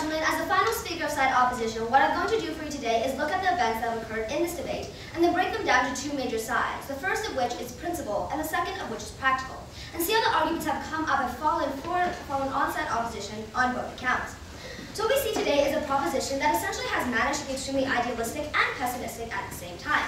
gentlemen, as the final speaker of side opposition, what I'm going to do for you today is look at the events that have occurred in this debate and then break them down to two major sides, the first of which is principle and the second of which is practical, and see how the arguments have come up and fallen on side opposition on both accounts. So what we see today is a proposition that essentially has managed to be extremely idealistic and pessimistic at the same time.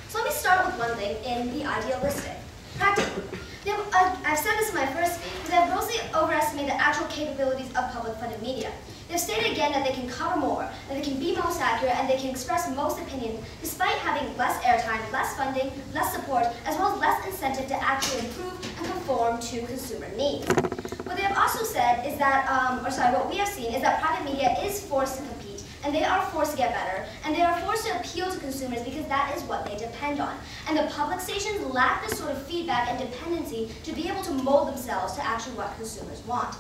So let me start with one thing in the idealistic. Practical. I've said this in my first speech, because I've grossly overestimated the actual capabilities of public-funded media. They've stated again that they can cover more, that they can be most accurate, and they can express most opinion, despite having less airtime, less funding, less support, as well as less incentive to actually improve and conform to consumer needs. What they have also said is that, what we have seen is that private media is forced to compete, and they are forced to get better, and they are forced to appeal to consumers because that is what they depend on. And the public stations lack this sort of feedback and dependency to be able to mold themselves to actually what consumers want.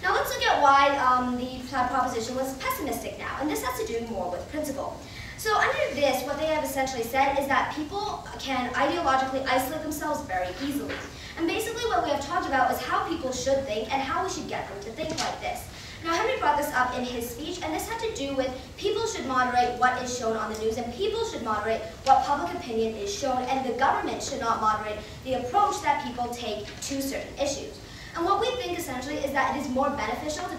Now let's look at why the proposition was pessimistic now, and this has to do more with principle. So under this, what they have essentially said is that people can ideologically isolate themselves very easily. And basically what we have talked about is how people should think and how we should get them to think like this. Now Henry brought this up in his speech, and this had to do with people should moderate what is shown on the news, and people should moderate what public opinion is shown, and the government should not moderate the approach that people take to certain issues. And what we think essentially is that it is more beneficial to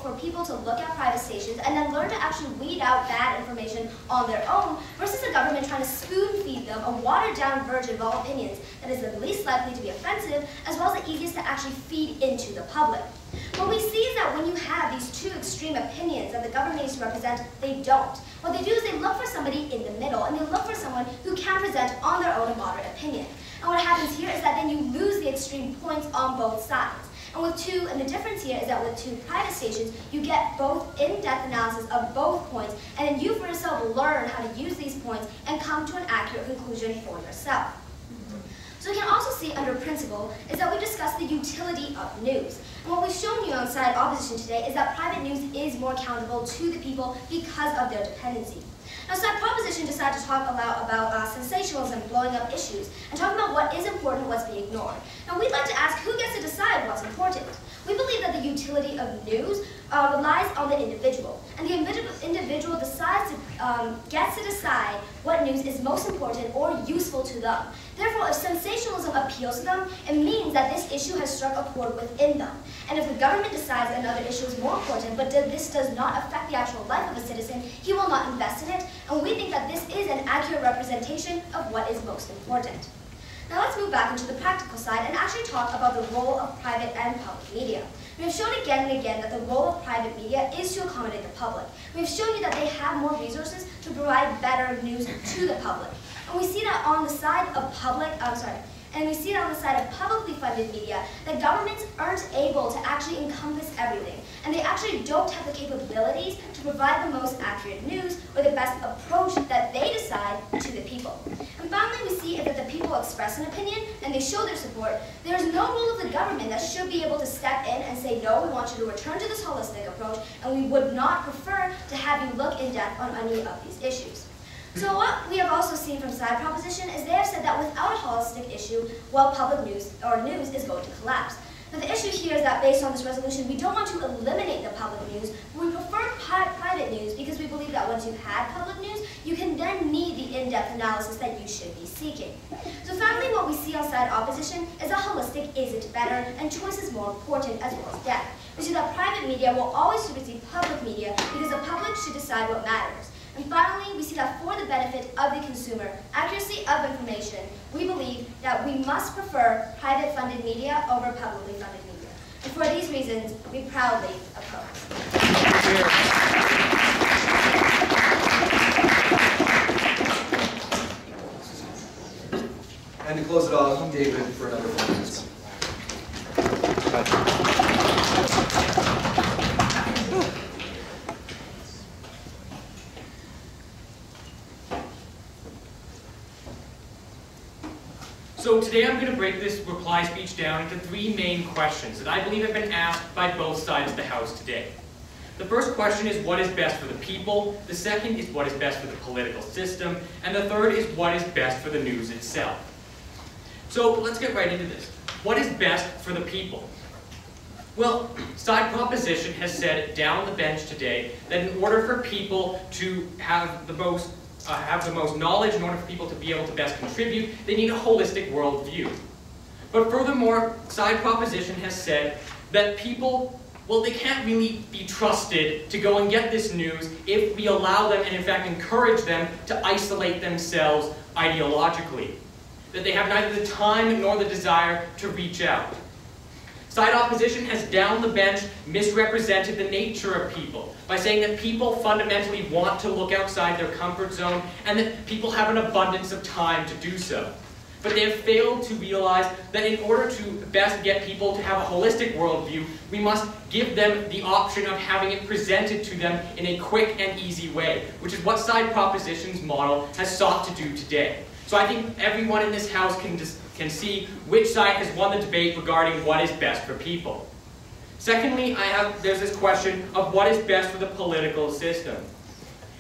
for people to look at private stations and then learn to actually weed out bad information on their own versus the government trying to spoon feed them a watered down version of all opinions that is the least likely to be offensive as well as the easiest to actually feed into the public. What we see is that when you have these two extreme opinions that the government needs to represent, they don't. What they do is they look for somebody in the middle, and they look for someone who can present on their own a moderate opinion. And what happens here is that then you lose the extreme points on both sides. And the difference here is that with two private stations, you get both in-depth analysis of both points, and then you for yourself learn how to use these points and come to an accurate conclusion for yourself. So we can also see under principle is that we discuss the utility of news. And what we've shown you on side opposition today is that private news is more accountable to the people because of their dependency. Now, side proposition decided to talk about sensationalism, blowing up issues, and talking about what is important, what's being ignored. Now, we'd like to ask who gets to decide what's important. We believe that the utility of news relies on the individual, and the individual gets to decide what news is most important or useful to them. Therefore, if sensationalism appeals to them, it means that this issue has struck a chord within them. And if the government decides another issue is more important, but this does not affect the actual life of a citizen, he will not invest in it, and we think that this is an accurate representation of what is most important. Now let's move back into the practical side and actually talk about the role of private and public media. We have shown again and again that the role of private media is to accommodate the public. We have shown you that they have more resources to provide better news to the public. And we see that on the side of publicly funded media, that governments aren't able to actually encompass everything. And they actually don't have the capabilities to provide the most accurate news or the best approach that they decide to the people. And finally, we see that the people express an opinion and they show their support. There is no role of the government that should be able to step in and say, no, we want you to return to this holistic approach, and we would not prefer to have you look in depth on any of these issues. So what we have also seen from side proposition is they have said that without a holistic issue, well, public news or news is going to collapse. Now the issue here is that based on this resolution, we don't want to eliminate the public news, but we prefer private news because we believe that once you've had public news, you can then need the in-depth analysis that you should be seeking. So finally, what we see on side opposition is that holistic isn't better and choice is more important as well as depth. We see that private media will always supersede public media because the public should decide what matters. And finally, we see that for the benefit of the consumer, accuracy of information, we believe that we must prefer private-funded media over publicly funded media. And for these reasons, we proudly oppose. And to close it off, David for another 4 minutes. So today I'm going to break this reply speech down into 3 main questions that I believe have been asked by both sides of the House today. The first question is what is best for the people, the second is what is best for the political system, and the third is what is best for the news itself. So let's get right into this. What is best for the people? Well, side proposition has said down the bench today that in order for people to have the most knowledge, in order for people to be able to best contribute, they need a holistic worldview. But furthermore, side proposition has said that people, well, they can't really be trusted to go and get this news if we allow them and in fact encourage them to isolate themselves ideologically. That they have neither the time nor the desire to reach out. Side opposition has down the bench misrepresented the nature of people by saying that people fundamentally want to look outside their comfort zone and that people have an abundance of time to do so. But they have failed to realize that in order to best get people to have a holistic worldview, we must give them the option of having it presented to them in a quick and easy way, which is what side proposition's model has sought to do today. So I think everyone in this house can see which side has won the debate regarding what is best for people. Secondly, there's this question of what is best for the political system.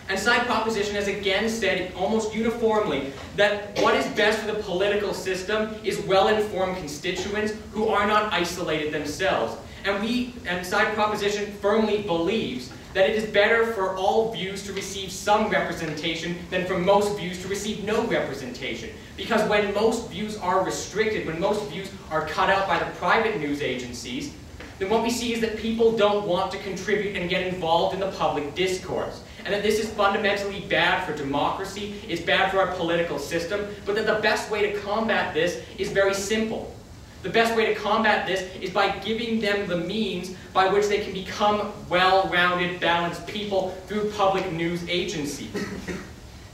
And side proposition has again said almost uniformly that what is best for the political system is well-informed constituents who are not isolated themselves. And side proposition firmly believes that it is better for all views to receive some representation than for most views to receive no representation. Because when most views are restricted, when most views are cut out by the private news agencies, then what we see is that people don't want to contribute and get involved in the public discourse. And that this is fundamentally bad for democracy, it's bad for our political system, but that the best way to combat this is very simple. The best way to combat this is by giving them the means by which they can become well-rounded, balanced people through public news agencies.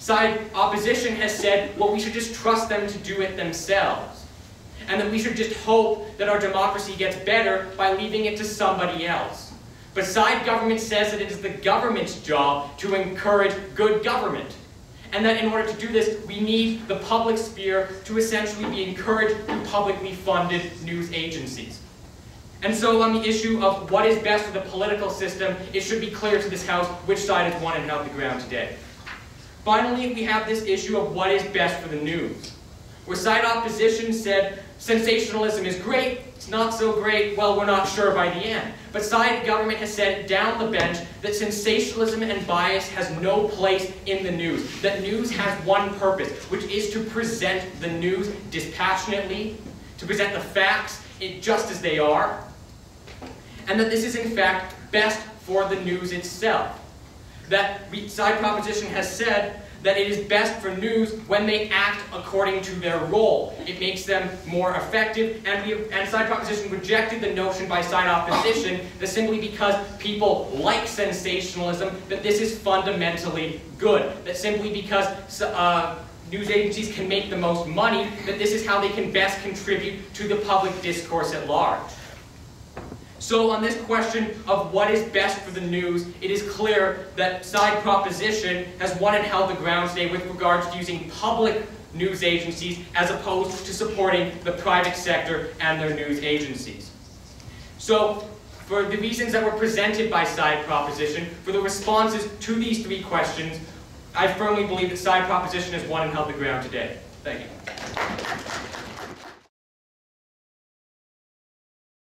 Side opposition has said, well, we should just trust them to do it themselves. And that we should just hope that our democracy gets better by leaving it to somebody else. But side government says that it is the government's job to encourage good government. And that in order to do this, we need the public sphere to essentially be encouraged through publicly funded news agencies. And so on the issue of what is best for the political system, it should be clear to this House which side has won and held the ground today. Finally, we have this issue of what is best for the news, where side opposition said sensationalism is great, it's not so great, well, we're not sure by the end. But side government has said down the bench that sensationalism and bias has no place in the news. That news has one purpose, which is to present the news dispassionately, to present the facts just as they are, and that this is in fact best for the news itself. That side proposition has said that it is best for news when they act according to their role. It makes them more effective, and side proposition rejected the notion by side opposition that simply because people like sensationalism, that this is fundamentally good. That simply because news agencies can make the most money, that this is how they can best contribute to the public discourse at large. So on this question of what is best for the news, it is clear that side proposition has won and held the ground today with regards to using public news agencies as opposed to supporting the private sector and their news agencies. So for the reasons that were presented by side proposition, for the responses to these three questions, I firmly believe that side proposition has won and held the ground today. Thank you.